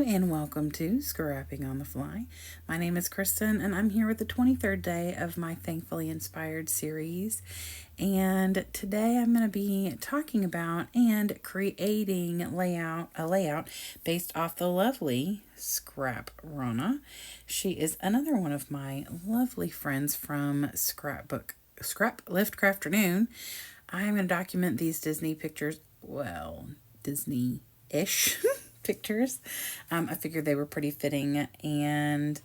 and welcome to Scrapping on the Fly. My name is Kristen and I'm here with the 23rd day of my Thankfully Inspired series. And today I'm going to be talking about and creating a layout based off the lovely Rona. She is another one of my lovely friends from Scraplift Crafternoon. I'm going to document these Disney pictures, Disney-ish pictures. I figured they were pretty fitting, and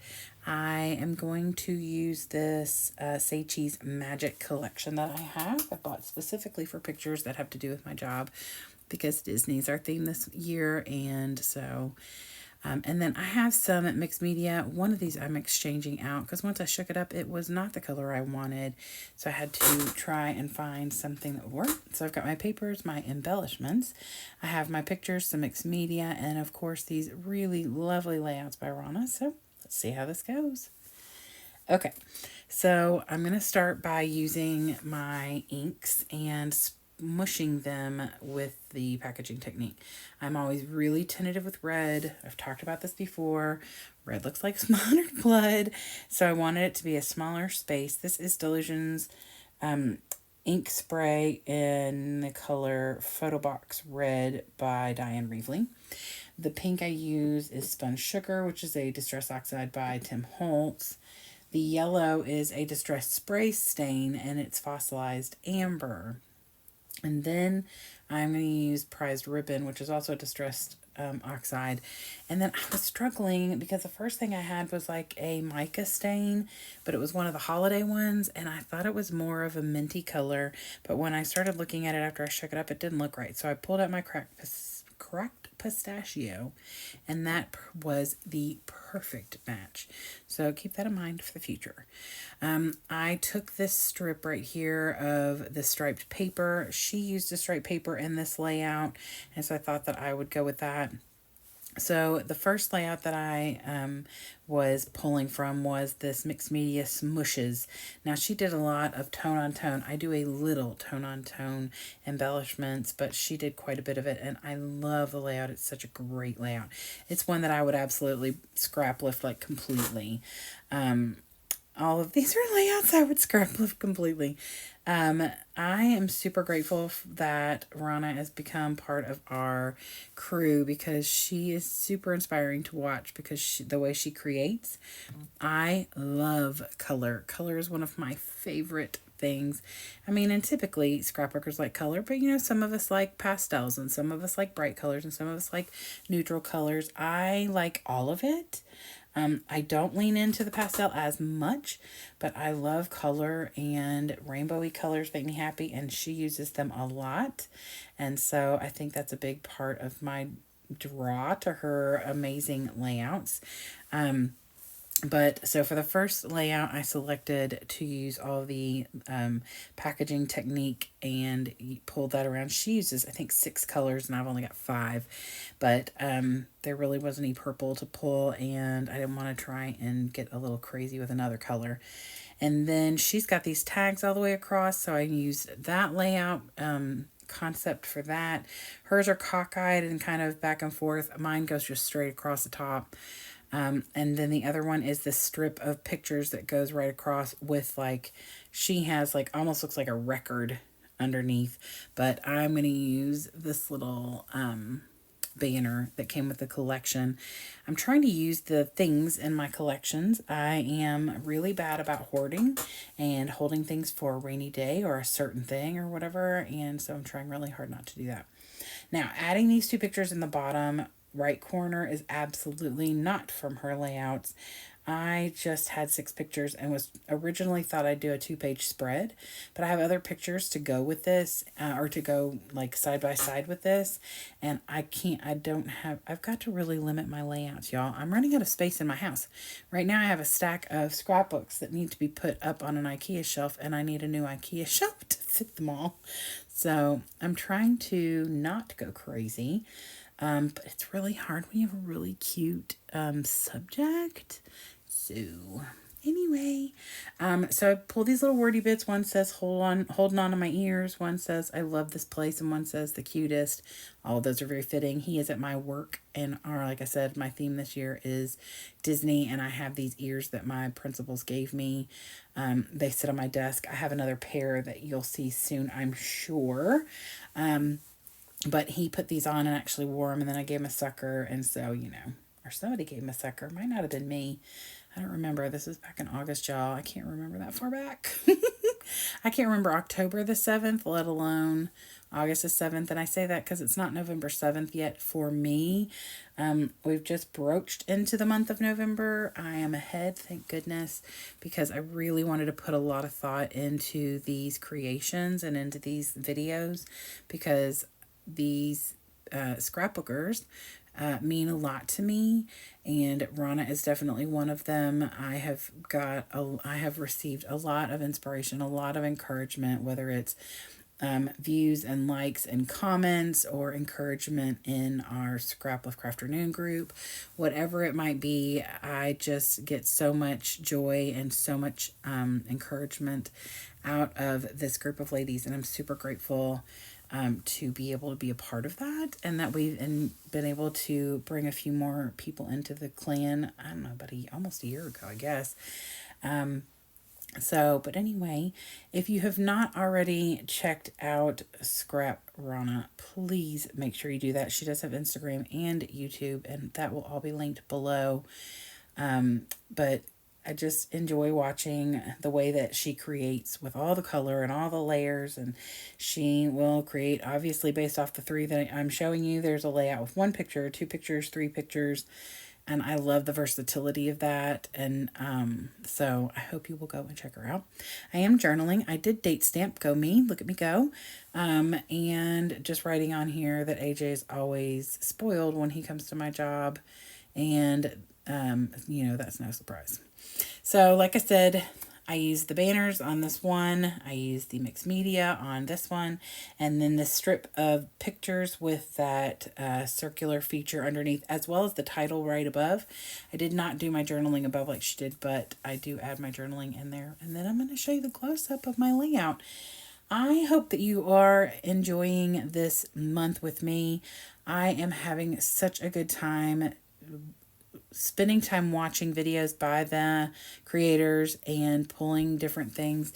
I am going to use this Say Cheese Magic collection that I have. I bought specifically for pictures that have to do with my job because Disney's our theme this year, and so... and then I have some mixed media. One of these I'm exchanging out because once I shook it up, it was not the color I wanted. So I had to try and find something that would work. So I've got my papers, my embellishments. I have my pictures, some mixed media, and of course these really lovely layouts by Rona. So let's see how this goes. Okay, so I'm going to start by using my inks and mushing them with the packaging technique. I'm always really tentative with red. I've talked about this before. Red looks like smothered blood, so I wanted it to be a smaller space. This is Delusion's ink spray in the color Photo Box Red by Diane Reevely. The pink I use is Spun Sugar, which is a Distress Oxide by Tim Holtz. The yellow is a Distress Spray Stain, and it's Fossilized Amber. And then I'm going to use Prized Ribbon, which is also a distressed oxide. And then I was struggling because the first thing I had was like a mica stain, but it was one of the holiday ones, and I thought it was more of a minty color. But when I started looking at it after I shook it up, it didn't look right. So I pulled out my cracked pistachio, and that was the perfect match. So keep that in mind for the future. I took this strip right here of the striped paper. She used a striped paper in this layout, and so I thought that I would go with that. So the first layout that I was pulling from was this mixed media smushes. Now she did a lot of tone on tone. I do a little tone on tone embellishments, but she did quite a bit of it, and I love the layout. It's such a great layout. It's one that I would absolutely scrap lift like completely. All of these are layouts I would scrap lift completely. I am super grateful that Rona has become part of our crew because she is super inspiring to watch because the way she creates. I love color. Color is one of my favorite things. I mean, and typically scrapbookers like color, but some of us like pastels and some of us like bright colors and some of us like neutral colors. I like all of it. I don't lean into the pastel as much, but I love color, and rainbowy colors make me happy, and she uses them a lot. And so I think that's a big part of my draw to her amazing layouts. But so for the first layout, I selected to use all the packaging technique and pulled that around. She uses, I think, 6 colors, and I've only got 5. But there really wasn't any purple to pull, and I didn't want to try and get a little crazy with another color. And then she's got these tags all the way across, so I used that layout concept for that. Hers are cockeyed and kind of back and forth. Mine goes just straight across the top. And then the other one is this strip of pictures that goes right across with she has almost looks like a record underneath, but I'm going to use this little banner that came with the collection. I'm trying to use the things in my collections. I am really bad about hoarding and holding things for a rainy day or a certain thing or whatever, and so I'm trying really hard not to do that. Now, adding these 2 pictures in the bottom right corner is absolutely not from her layouts. I just had 6 pictures and was originally thought I'd do a 2-page spread, but I have other pictures to go with this or to go side by side with this, and I've got to really limit my layouts, y'all. I'm running out of space in my house. Right now I have a stack of scrapbooks that need to be put up on an IKEA shelf, and I need a new IKEA shelf to fit them all. So I'm trying to not go crazy. But it's really hard when you have a really cute subject. So Anyway, so I pulled these little wordy bits. One says holding on to my ears. One says I love this place, and one says the cutest. All of those are very fitting. He is at my work, and like I said, my theme this year is Disney, and I have these ears that my principals gave me. They sit on my desk. I have another pair that you'll see soon, I'm sure. But he put these on and actually wore them, and then I gave him a sucker, and so, or somebody gave him a sucker. Might not have been me. I don't remember. This was back in August, y'all. I can't remember that far back. I can't remember October the 7th, let alone August the 7th. And I say that because it's not November 7th yet for me. We've just broached into the month of November. I am ahead, thank goodness, because I really wanted to put a lot of thought into these creations and into these videos, because these scrapbookers mean a lot to me, and Rona is definitely one of them. I have received a lot of inspiration, a lot of encouragement, whether it's views and likes and comments, or encouragement in our Scraplift Crafternoon group, whatever it might be. I just get so much joy and so much encouragement out of this group of ladies, and I'm super grateful to be able to be a part of that, and that we've been able to bring a few more people into the clan. I don't know, about almost a year ago, I guess. But anyway, if you have not already checked out Scrap Rona, please make sure you do that. She does have Instagram and YouTube, and that will all be linked below. But I just enjoy watching the way that she creates with all the color and all the layers, and she will create, obviously, based off the 3 that I'm showing you. There's a layout with 1 picture, 2 pictures, 3 pictures, and I love the versatility of that. And so I hope you will go and check her out. I am journaling. I did date stamp. Go me. Look at me go. And just writing on here that AJ is always spoiled when he comes to my job, and that's no surprise. So like I said, I used the banners on this one. I used the mixed media on this one. And then this strip of pictures with that circular feature underneath, as well as the title right above. I did not do my journaling above like she did, but I do add my journaling in there. And then I'm going to show you the close-up of my layout. I hope that you are enjoying this month with me. I am having such a good time spending time watching videos by the creators and pulling different things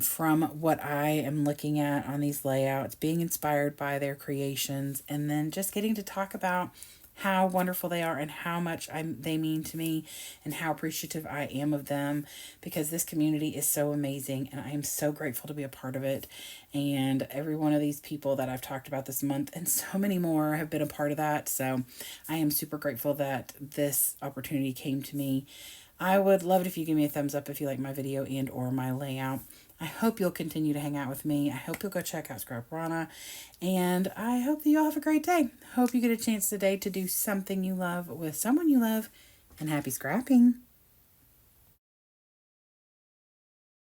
from what I am looking at on these layouts, being inspired by their creations, and then just getting to talk about how wonderful they are and how much they mean to me and how appreciative I am of them, because this community is so amazing and I am so grateful to be a part of it. And every one of these people that I've talked about this month and so many more have been a part of that. So I am super grateful that this opportunity came to me. I would love it if you give me a thumbs up if you like my video and or my layout. I hope you'll continue to hang out with me. I hope you'll go check out Scrap Rona. And I hope that you all have a great day. Hope you get a chance today to do something you love with someone you love. And happy scrapping.